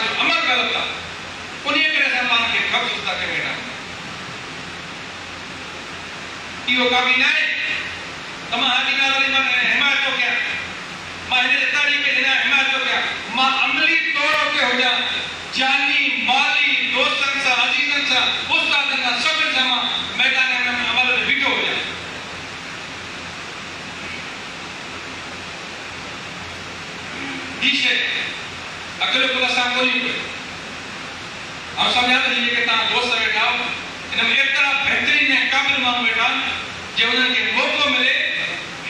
असांजो अमल ग़लति आहे उन्हीअ करे असां पाण खे ठॻ था कयूं वेठा इहो काफ़ी न आहे त मां हाजीना वरी मां हिमायत थो कयां मां हिन तरीक़े हिन हिमायत थो कयां मां अमली तौर ते हुजां जानी माली दोस्तनि सां अज़ीज़नि सां उस्तादनि सां सभिनि सां मां मैदान में अमल में बीठो हुजां हीअ शइ अॻिलो कुल असां ॻोल्हियूं पियो ऐं सम्झां थो जेके तव्हां दोस्त वेठा हिन में एतिरा बहितरीन ऐं क़ाबिल माण्हू वेठा जे उन्हनि खे मौक़ो मिले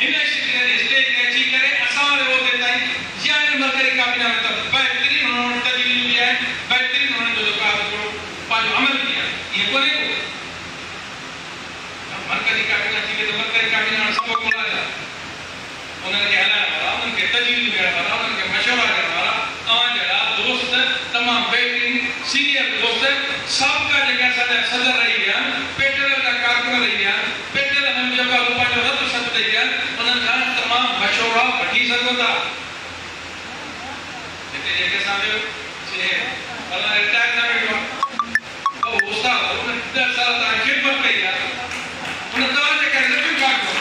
हिन स्टेज ते अची करे असां वारे उहिदे ताईं या हिन मरकज़ी काबीना में त बहितरीन हुननि वटि तजवीज़ बि आहिनि बहितरीन हुननि जो जेको आहे पंहिंजो अमल बि आहे इहे कोन्हे को मरकज़ी काबीना थी वई त मरकज़ी काबीना सभु कोन आहे उन्हनि खे हलाइण वारा उन्हनि खे तजवीज़ ॾियण वारा उन्हनि खे मशवरा ॾियण वारा तव्हां जहिड़ा दोस्त तमामु बहितरीन सीनियर दोस्त साबिक़ा जेके असांजा सदर रही विया आहिनि पेट्रोल जा कारकुन रही विया आहिनि पेट्रोल में जेको आहे पंहिंजो रत शत ॾेई विया आहिनि उन्हनि खां तमामु मशवरा वठी सघो था हिते जेके असांजो भला रिटायर न वेठो आहे उस्ताद उन 10 साल तव्हां ख़िदमत कई आहे उन तव्हांजे करे रबियूं काटियो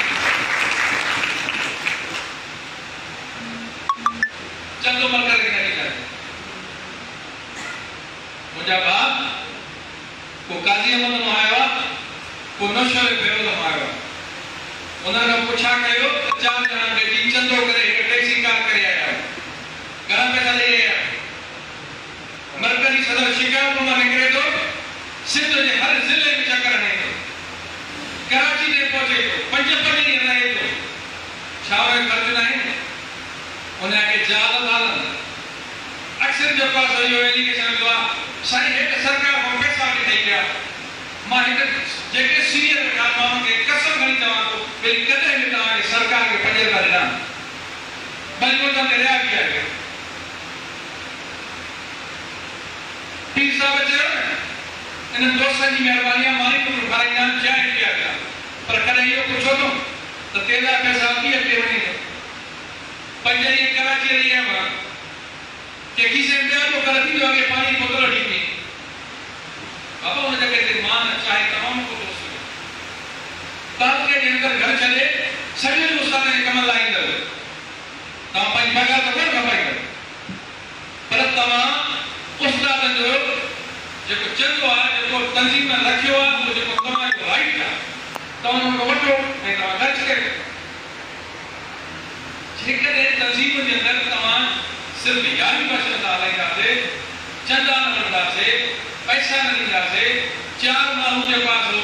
चंदो मरकज़ खे नथी करे मुंहिंजा बाप को काज़ी अहमद मां आयो आहे को नौशर फिरोज़ मां आयो आहे उन्हनि खां पुछा कयो त 4 ॼणा बेटी चंदो करे हिकु टैक्सी कार करे आया आहियो घणा पैसा ॾेई आया मरकज़ी सदर शिकायत मां निकिरे थो सिंध जे हर ज़िले में चकर हणे थो कराची ते पहुचे थो 5 ॾींहं रहे थो छा उहे ख़र्च न आहिनि उनखे जाल ॿारनि अक्सर जो पास इहो एलिगेशन हूंदो आहे साईं हेठि सरकार खां पैसा वठी ॾेई पिया मां हिकु जेके सीनियर वेठा माण्हुनि खे कसम खणी चवां थो भई कॾहिं बि तव्हांखे सरकार खे 5 रुपया ॾिना भली उन ते रिया बि आहे पीर साहिब चयो न इन्हनि दोस्तनि जी महिरबानी आहे मानी पुट खाराईंदा आहिनि चांहि पिया पिया पर कॾहिं इहो पुछो थो त तेज़ा पैसा कीअं पिए वञे थो 5 ॾींहं कराची रही आहियां मां के खीसे में ॿियो करे थींदो आहे पाणी जी बोतल वठी पी बाबा उन जॻह ते मां न चाहे तमामु को दोस्त तालके जे अंदरि घर छॾे सॼे उस्ताद जे कम लाइ ईंदव तव्हां पंहिंजी पघार त कोन खपाईंदव पर तव्हां उस्तादनि जो जेको चंदो आहे जेको तंज़ीम में रखियो आहे उहो जेको तव्हांजो राइट आहे तव्हां उन खे वठो ऐं तव्हां ख़र्च कयो जेकॾहिं तंज़ीम जे अंदरि तव्हां सिर्फ़ यारी भाषा था हलाईंदासीं चंदा न वठंदासीं पैसा न ॾींदासीं 4 माण्हू जे पास हो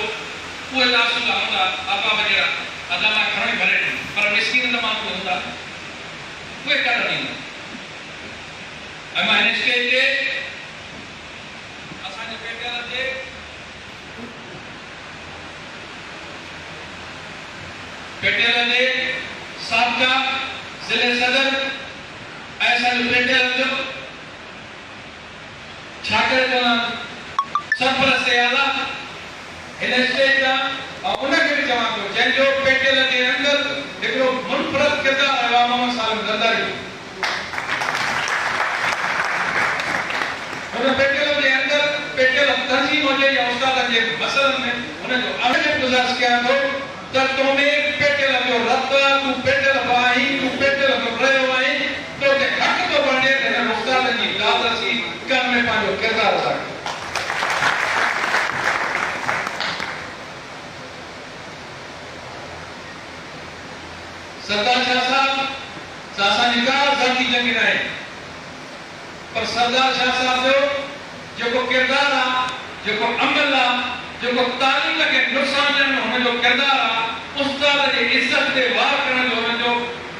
उहे लासूला हूंदा आपा वग़ैरह अदा मां खणी भरे पर मिस्किन त माण्हू हूंदा उहे कान ॾींदा ऐं मां हिन स्टेज ते असांजे पेटेल जे साबिक़ा ज़िले सदर ऐसा पेटेल जो छा करे थो सरपरस्त आला हिन स्टेज था और उनके भी जमा करो जंहिंजो पेटेल के अंदर हिकिड़ो मुनफरद किरदार है मोहम्मद सालिम ज़रदारी उन पेटेल के अंदर पेटेल तंजीम हुजे या उस्ताद जे मसलन में उनजो अहम गुज़ारिश कयां थो त तोमें पेटेल जो रत तू पेटेल भाई तू पेटेल जो रहियो आहे तो के हक़ तो बणे हिन उस्ताद जी दादसी कम में पंहिंजो किरदार अदा कयो सरदार शाह साहब असांजी का ज़ाती जंग न आहे पर सरदार शाह साहब जो जेको किरदार आहे जेको अमल आहे जेको तालीम खे नुक़सान ॾियण में हुनजो किरदार आहे उस्ताद जी इज़त ते वार करण जो हुनजो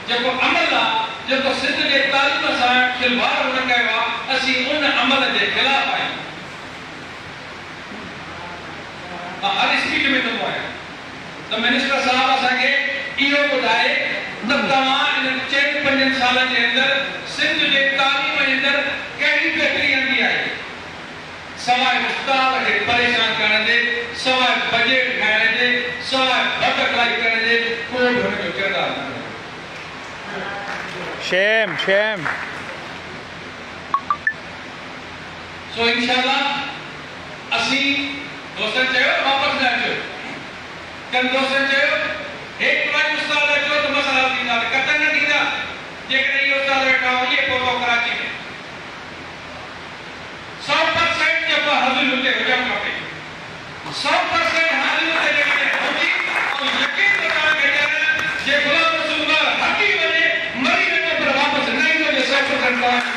जेको अमल आहे जेको सिंध जे तालीम सां खिलवाड़ हुन कयो आहे असीं उन अमल जे ख़िलाफ़ आहियूं मां हर स्पीच में चवंदो आहियां त मिनिस्टर साहब असांखे इहो ॿुधाए त तव्हां इन 4-5 सालनि जे अंदरि सिंध जे तालीम जे अंदरि कहिड़ी बेहतरी आंदी आहे सवाइ उस्ताद खे परेशान करण जे सवाइ बजट ठाहिण जे सवाइ बटकलाई करण जे कोई बि हुनजो किरदार न आहे शेम सो इंशाअल्लाह असी दोस्तन चयो वापस न अचो कन दोस्तन चयो एक प्राइम उस्ताद अचो तो मसला थींदा कतई न थींदा जेकॾहिं इहो उस्ताद वेठा इहे कोको कराची में 100% जेको हाज़िर हुते हुजणु खपे 100% हाज़िर हुते जेकॾहिं हुजे ऐं यकीन बता के ॾियण जे गुलाम रसूलुल्लाह हटी वञे मरी वञे पर वापसि न ईंदो जे 100%